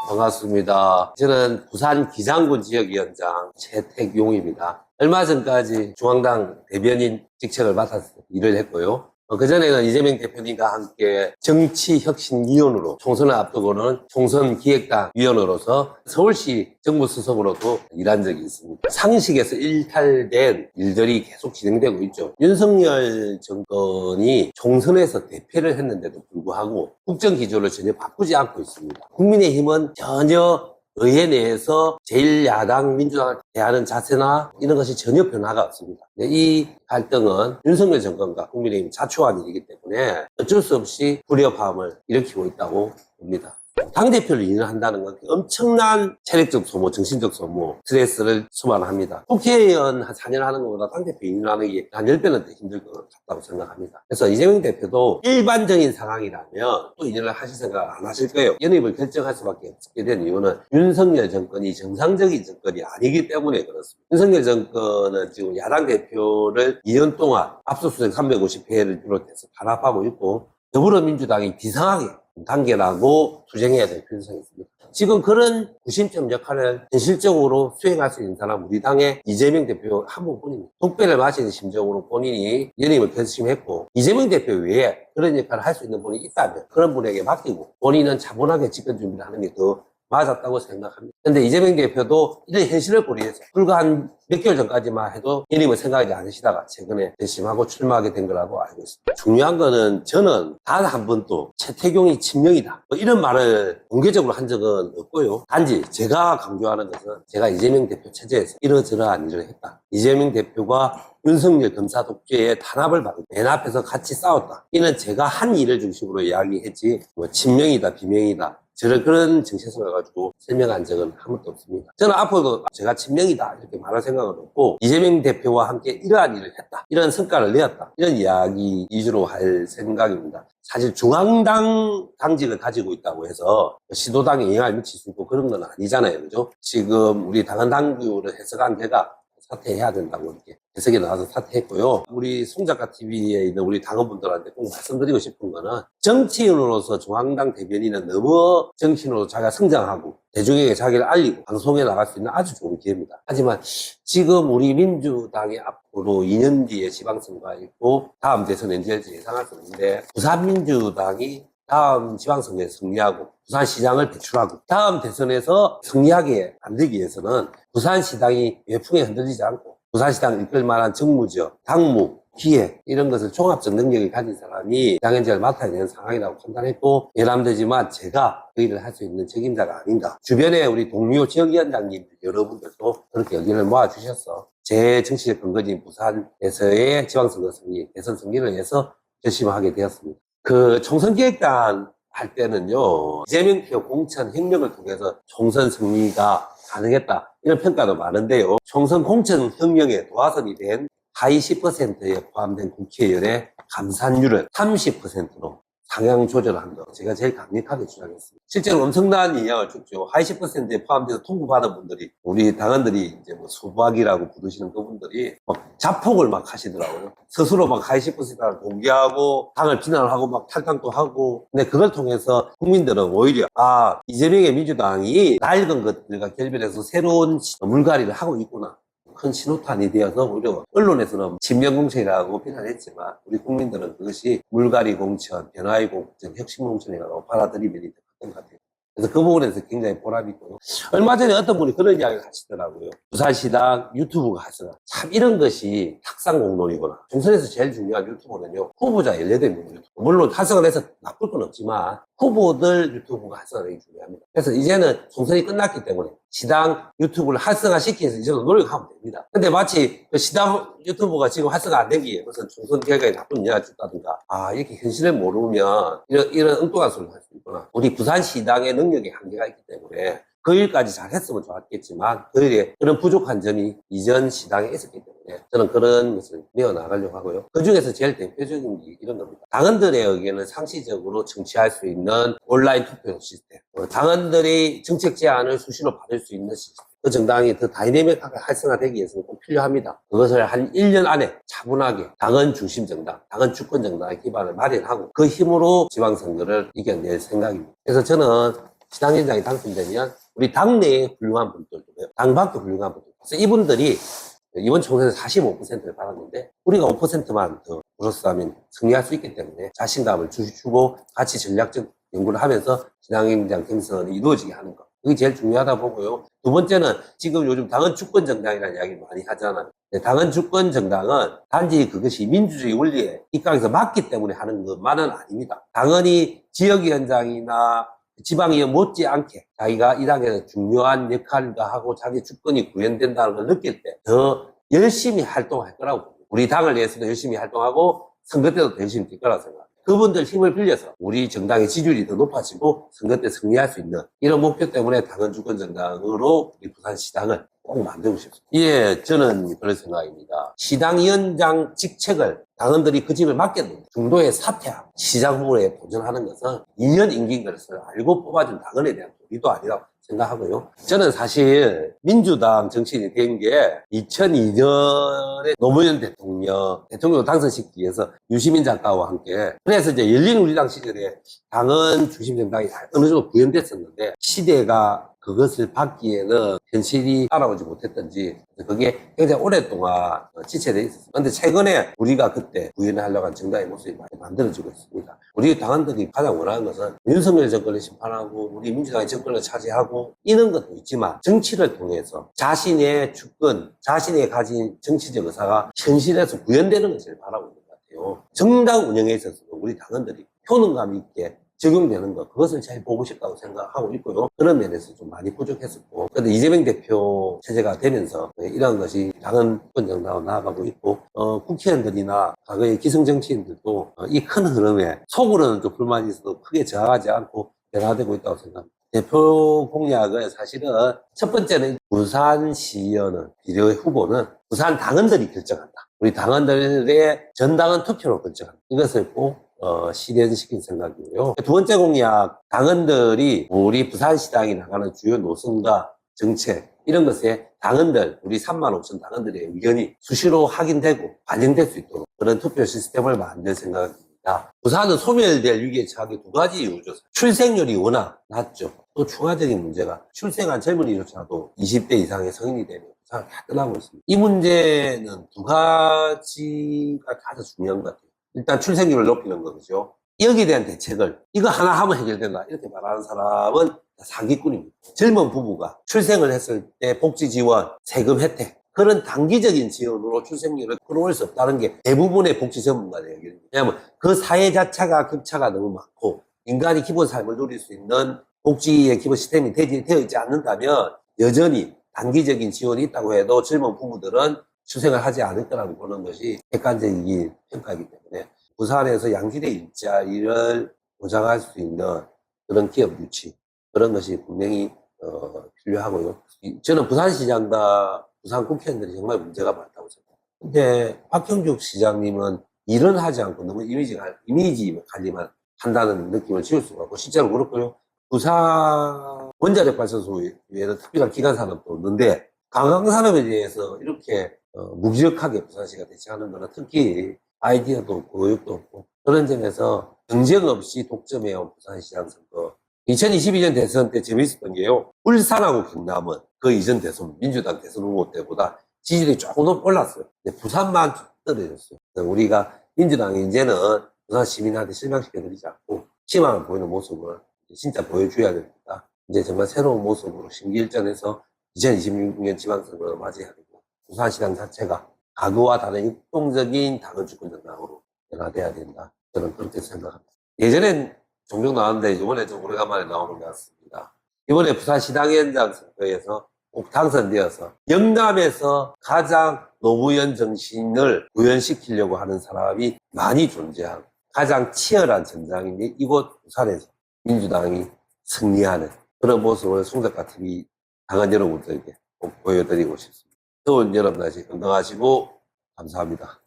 반갑습니다. 저는 부산 기장군 지역위원장 최택용입니다. 얼마 전까지 중앙당 대변인 직책을 맡아서 일을 했고요. 그전에는 이재명 대표님과 함께 정치혁신위원으로 총선을 앞두고는 총선기획당 위원으로서 서울시 정무수석으로도 일한 적이 있습니다. 상식에서 일탈된 일들이 계속 진행되고 있죠. 윤석열 정권이 총선에서 대패를 했는데도 불구하고 국정기조를 전혀 바꾸지 않고 있습니다. 국민의힘은 전혀 의회 내에서 제1야당 민주당을 대하는 자세나 이런 것이 전혀 변화가 없습니다. 이 갈등은 윤석열 정권과 국민의힘 자초한 일이기 때문에 어쩔 수 없이 불협화음을 일으키고 있다고 봅니다. 당대표를 인하한다는 건 엄청난 체력적 소모, 정신적 소모, 스트레스를 수반합니다. 국회의원 한 4년 하는 것보다 당대표 인하는 게 한 10배는 더 힘들 것 같다고 생각합니다. 그래서 이재명 대표도 일반적인 상황이라면 또 인연을 하실 생각 안 하실 거예요. 연입을 결정할 수밖에 없게 된 이유는 윤석열 정권이 정상적인 정권이 아니기 때문에 그렇습니다. 윤석열 정권은 지금 야당 대표를 2년 동안 압수수색 350회를 비롯해서 탄압하고 있고 더불어민주당이 비상하게 단계라고 투쟁해야 될 필요성이 있습니다. 지금 그런 구심점 역할을 현실적으로 수행할 수 있는 사람은 우리 당의 이재명 대표 한 분뿐입니다. 독배를 마시는 심정으로 본인이 연임을 결심했고 이재명 대표 외에 그런 역할을 할 수 있는 분이 있다면 그런 분에게 맡기고 본인은 차분하게 집권 준비를 하는 게 더 맞았다고 생각합니다. 근데 이재명 대표도 이런 현실을 고려해서 불과 한 몇 개월 전까지만 해도 연임을 생각하지 않으시다가 최근에 결심하고 출마하게 된 거라고 알고 있습니다. 중요한 거는 저는 단 한 번도 최태경이 친명이다 이런 말을 공개적으로 한 적은 없고요. 단지 제가 강조하는 것은 제가 이재명 대표 체제에서 이러저러한 일을 했다. 이재명 대표가 윤석열 검사 독재의 탄압을 받고 맨 앞에서 같이 싸웠다. 이는 제가 한 일을 중심으로 이야기했지 친명이다 비명이다 저를 그런 정체성을 가지고 설명한 적은 한 번도 없습니다. 저는 앞으로도 제가 친명이다 이렇게 말할 생각은 없고 이재명 대표와 함께 이러한 일을 했다. 이런 성과를 내었다. 이런 이야기 위주로 할 생각입니다. 사실 중앙당 당직을 가지고 있다고 해서 시도당에 영향을 미칠 수 있고 그런 건 아니잖아요. 그죠? 지금 우리 당헌 당규를 해석한 데가 사퇴해야 된다고 이렇게 해석이 나와서 사퇴했고요. 우리 송작가 TV에 있는 우리 당원분들한테 꼭 말씀드리고 싶은 거는 정치인으로서 중앙당 대변인은 너무 정치인으로 자기가 성장하고 대중에게 자기를 알리고 방송에 나갈 수 있는 아주 좋은 기회입니다. 하지만 지금 우리 민주당이 앞으로 2년 뒤에 지방선거가 있고 다음 대선 언제일지 예상할 수 없는데 부산민주당이 다음 지방선거에 승리하고 부산시장을 배출하고 다음 대선에서 승리하게 만들기 위해서는 부산시당이 외풍에 흔들리지 않고 부산시당을 이끌 만한 정무적, 당무, 기획 이런 것을 종합적 능력을 가진 사람이 당연직을 맡아야 되는 상황이라고 판단했고 예람되지만 제가 그 일을 할 수 있는 책임자가 아닌가. 주변에 우리 동료 지역위원장님 여러분들도 그렇게 의견을 모아주셔서 제 정치적 근거지인 부산에서의 지방선거 승리, 대선 승리를 위해서 결심하게 되었습니다. 그 총선기획단 할 때는요, 이재명 표 공천 혁명을 통해서 총선 승리가 가능했다. 이런 평가도 많은데요. 총선 공천 혁명에 도화선이 된 하위 10%에 포함된 국회의원의 감산율을 30%로 상향 조절한 거 제가 제일 강력하게 주장했습니다. 실제로 엄청난 영향을 줬죠. 하위 10%에 포함돼서 통보받은 분들이 우리 당원들이 이제 뭐 소부하기라고 부르시는 그분들이 막 자폭을 막 하시더라고요. 스스로 막 하위 10%를 공개하고 당을 비난을 하고 막 탈당도 하고 근데 그걸 통해서 국민들은 오히려 이재명의 민주당이 낡은 것들과 결별해서 새로운 물갈이를 하고 있구나. 큰 신호탄이 되어서 오히려 언론에서는 친명공천이라고 비난했지만 우리 국민들은 그것이 물갈이 공천, 변화의 공천, 혁신 공천이라고 받아들이면 됐던 것 같아요. 그래서 그 부분에서 굉장히 보람이 있고요. 얼마 전에 어떤 분이 그런 이야기를 하시더라고요. 부산시당 유튜브가 하시나 참 이런 것이 탁상 공론이구나. 총선에서 제일 중요한 유튜브는요. 후보자 18명 유튜브. 물론 활성을 해서 나쁠 건 없지만 후보들 유튜브가 활성화되기 중요합니다. 그래서 이제는 총선이 끝났기 때문에 시당 유튜브를 활성화시키기 위해서 이제는 노력하면 됩니다. 근데 마치 그 시당 유튜브가 지금 활성화 안 되기에 무슨 총선 결과에 나쁜 영향을 줬다든가 이렇게 현실을 모르면 이런 엉뚱한 소리를 할 수 있구나. 우리 부산시당의 능력이 한계가 있기 때문에 그 일까지 잘했으면 좋았겠지만 그 일에 그런 부족한 점이 이전 시당에 있었기 때문에 저는 그런 것을 메워나가려고 하고요. 그 중에서 제일 대표적인 게 이런 겁니다. 당원들의 의견을 상시적으로 청취할 수 있는 온라인 투표 시스템, 당원들이 정책 제안을 수시로 받을 수 있는 시스템, 그 정당이 더 다이내믹하게 활성화되기 위해서는 꼭 필요합니다. 그것을 한 1년 안에 차분하게 당원 중심 정당, 당원 주권 정당의 기반을 마련하고 그 힘으로 지방선거를 이겨낼 생각입니다. 그래서 저는 시당위원장이 당선되면 우리 당내에 훌륭한 분들도 당 밖에 훌륭한 분들. 그래서 이분들이 이번 총선에서 45%를 받았는데 우리가 5%만 더 플러스하면 승리할 수 있기 때문에 자신감을 주고 같이 전략적 연구를 하면서 신당위원장 경선이 이루어지게 하는 것. 그게 제일 중요하다 보고요. 두 번째는 지금 요즘 당헌 주권 정당이라는 이야기를 많이 하잖아요. 당헌 주권 정당은 단지 그것이 민주주의 원리에 입각해서 맞기 때문에 하는 것만은 아닙니다. 당헌이 지역위원장이나 지방의원 못지않게 자기가 이 당에서 중요한 역할도 하고 자기 주권이 구현된다는 걸 느낄 때 더 열심히 활동할 거라고 봅니다. 우리 당을 위해서도 열심히 활동하고 선거 때도 더 열심히 뛸 거라고 생각합니다. 그분들 힘을 빌려서 우리 정당의 지지율이 더 높아지고 선거 때 승리할 수 있는 이런 목표 때문에 당헌 주권 정당으로 우리 부산시당을 꼭 만들고 싶습니다. 예, 저는 그런 생각입니다. 시당위원장 직책을 당원들이 그 집을 맡겼는데 중도에 사퇴하고 시장 후보에 도전하는 것은 2년 임기인 것을 알고 뽑아준 당원에 대한 도리도 아니라고 생각하고요. 저는 사실 민주당 정치인이 된 게 2002년에 노무현 대통령 당선시키기 위해서 유시민 작가와 함께 그래서 이제 열린우리당 시절에 당헌 중심 정당이 어느 정도 구현됐었는데 시대가 그것을 받기에는 현실이 따라오지 못했던지 그게 굉장히 오랫동안 지체되어 있었습니다. 그런데 최근에 우리가 그때 구현하려고 한 정당의 모습이 많이 만들어지고 있습니다. 우리 당원들이 가장 원하는 것은 윤석열 정권을 심판하고 우리 민주당의 정권을 차지하고 이런 것도 있지만 정치를 통해서 자신의 주권, 자신의 가진 정치적 의사가 현실에서 구현되는 것을 바라고 있는 것 같아요. 정당 운영에 있어서도 우리 당원들이 효능감 있게 적용되는 것, 그것을 제일 보고 싶다고 생각하고 있고요. 그런 면에서 좀 많이 부족했었고. 그런데 이재명 대표 체제가 되면서 이런 것이 당헌 정당으로 나아가고 있고, 국회의원들이나 과거의 기성정치인들도 이 큰 흐름에 속으로는 좀 불만이 있어도 크게 저항하지 않고 변화되고 있다고 생각합니다. 대표 공약은 사실은 첫 번째는 부산시의원은 비례 후보는 부산 당원들이 결정한다. 우리 당원들의 전당원 투표로 결정한다. 이것을 꼭 실현시킨 생각이고요. 두 번째 공약, 당원들이 우리 부산시당이 나가는 주요 노선과 정책, 이런 것에 당원들, 우리 3만 5천 당원들의 의견이 수시로 확인되고 반영될 수 있도록 그런 투표 시스템을 만들 생각입니다. 부산은 소멸될 위기에 처하게 두 가지 이유죠. 출생률이 워낙 낮죠. 또 추가적인 문제가 출생한 젊은이조차도 20대 이상의 성인이 되면 부산을 다 떠나고 있습니다. 이 문제는 두 가지가 가장 중요한 것 같아요. 일단 출생률을 높이는 거죠. 여기에 대한 대책을 이거 하나 하면 해결된다 이렇게 말하는 사람은 사기꾼입니다. 젊은 부부가 출생을 했을 때 복지 지원, 세금 혜택 그런 단기적인 지원으로 출생률을 끌어올 수 없다는 게 대부분의 복지 전문가들의 얘기입니다. 왜냐하면 그 사회 자체가 급차가 너무 많고 인간이 기본 삶을 누릴 수 있는 복지의 기본 시스템이 되어 있지 않는다면 여전히 단기적인 지원이 있다고 해도 젊은 부부들은 출생을 하지 않을 거라고 보는 것이 객관적인 평가이기 때문에 부산에서 양질의 일자리를 보장할 수 있는 그런 기업 유치 그런 것이 분명히 필요하고요. 저는 부산시장과 부산 국회의원들이 정말 문제가 많다고 생각합니다. 근데 박형juk 시장님은 일은 하지 않고 너무 이미지 관리만 한다는 느낌을 지울 수가 없고 실제로 그렇고요. 부산 원자력 발전소 외에는 특별한 기간 산업도 없는데 관광산업에 대해서 이렇게 무기력하게 부산시가 대처하는 거는 특히 아이디어도 없고 의욕도 없고 그런 점에서 경쟁 없이 독점해온 부산시장 선거 2022년 대선 때 재미있었던 게요. 울산하고 경남은 그 이전 대선 민주당 대선 후보 때보다 지지율이 조금 올랐어요. 근데 부산만 떨어졌어요. 우리가 민주당이 이제는 부산 시민한테 실망시켜드리지 않고 희망을 보이는 모습을 진짜 보여줘야 됩니다. 이제 정말 새로운 모습으로 심기일전해서 2026년 지방선거를 맞이해야 되고 부산시장 자체가 과거와 다른 역동적인 당헌 주권 정당으로 변화돼야 된다. 저는 그렇게 생각합니다. 예전엔 종종 나왔는데 이번에 좀 오래간만에 나오는 것 같습니다. 이번에 부산시당위원장 선거에서 꼭 당선되어서 영남에서 가장 노무현 정신을 구현시키려고 하는 사람이 많이 존재하고 가장 치열한 전장인데 이곳 부산에서 민주당이 승리하는 그런 모습을 송작가 TV 당원 여러분들에게 꼭 보여드리고 싶습니다. 더운 여름 날씨 건강하시고 감사합니다.